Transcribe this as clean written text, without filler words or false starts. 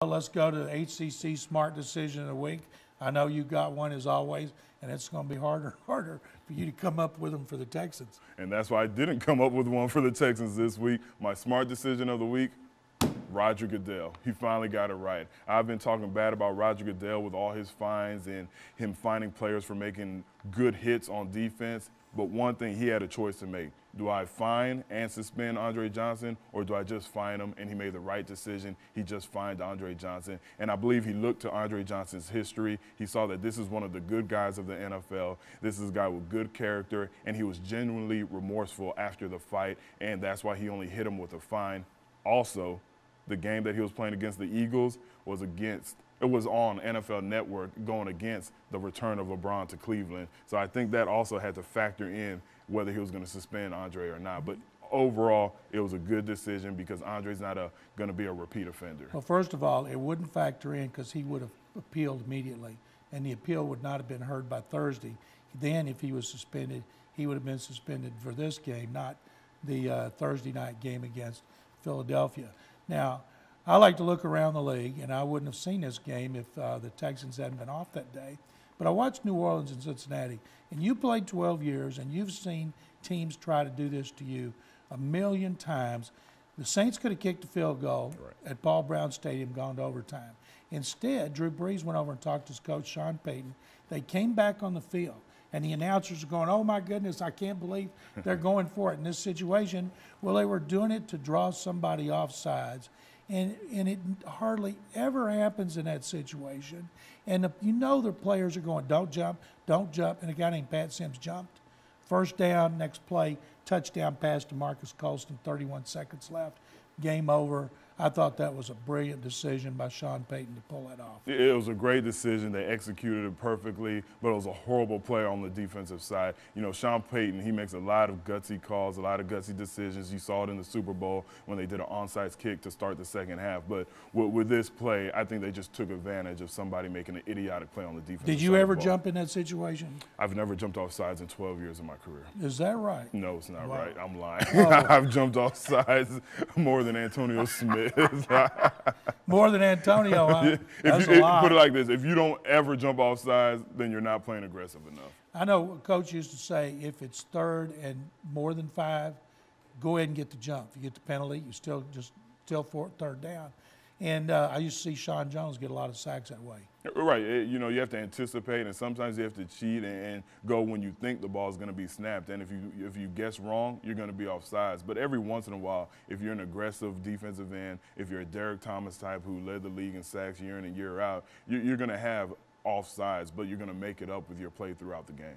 Let's go to the HCC Smart Decision of the Week. I know you got one as always, and it's going to be harder and harder for you to come up with them for the Texans. And that's why I didn't come up with one for the Texans this week. My Smart Decision of the Week, Roger Goodell. He finally got it right. I've been talking bad about Roger Goodell with all his fines and him fining players for making good hits on defense. But one thing, he had a choice to make. Do I fine and suspend Andre Johnson, or do I just fine him? And he made the right decision. He just fined Andre Johnson. And I believe he looked to Andre Johnson's history. He saw that this is one of the good guys of the NFL. This is a guy with good character, and he was genuinely remorseful after the fight, and that's why he only hit him with a fine. Also, the game that he was playing against the Eagles was on NFL Network going against the return of LeBron to Cleveland. So I think that also had to factor in whether he was going to suspend Andre or not. But overall, it was a good decision because Andre's not going to be a repeat offender. Well, first of all, it wouldn't factor in because he would have appealed immediately, and the appeal would not have been heard by Thursday. Then if he was suspended, he would have been suspended for this game, not the Thursday night game against Philadelphia. Now, I like to look around the league, and I wouldn't have seen this game if the Texans hadn't been off that day. But I watched New Orleans and Cincinnati, and you played 12 years, and you've seen teams try to do this to you a million times. The Saints could have kicked a field goal at Paul Brown Stadium, gone to overtime. Instead, Drew Brees went over and talked to his coach, Sean Payton. They came back on the field, and the announcers are going, oh, my goodness, I can't believe they're going for it in this situation. Well, they were doing it to draw somebody off sides. And it hardly ever happens in that situation. And you know the players are going, don't jump. And a guy named Pat Sims jumped. First down, next play, touchdown pass to Marcus Colston, 31 seconds left. Game over. I thought that was a brilliant decision by Sean Payton to pull that off. It was a great decision. They executed it perfectly, but it was a horrible play on the defensive side. You know, Sean Payton, he makes a lot of gutsy calls, a lot of gutsy decisions. You saw it in the Super Bowl when they did an onside kick to start the second half. But with this play, I think they just took advantage of somebody making an idiotic play on the defensive side. Did you ever jump in that situation? I've never jumped off sides in 12 years of my career. Is that right? No, it's not right. I'm lying. Oh. I've jumped off sides more than Antonio Smith. More than Antonio, huh? That's a lot. Put it like this, if you don't ever jump off sides, then you're not playing aggressive enough. I know a coach used to say, if it's third and more than 5, go ahead and get the jump. If you get the penalty, you still for third down. And I used to see Sean Jones get a lot of sacks that way. Right. You know, you have to anticipate, and sometimes you have to cheat and go when you think the ball is going to be snapped. And if you guess wrong, you're going to be off sides. But every once in a while, if you're an aggressive defensive end, if you're a Derek Thomas type who led the league in sacks year in and year out, you're going to have off sides, but you're going to make it up with your play throughout the game.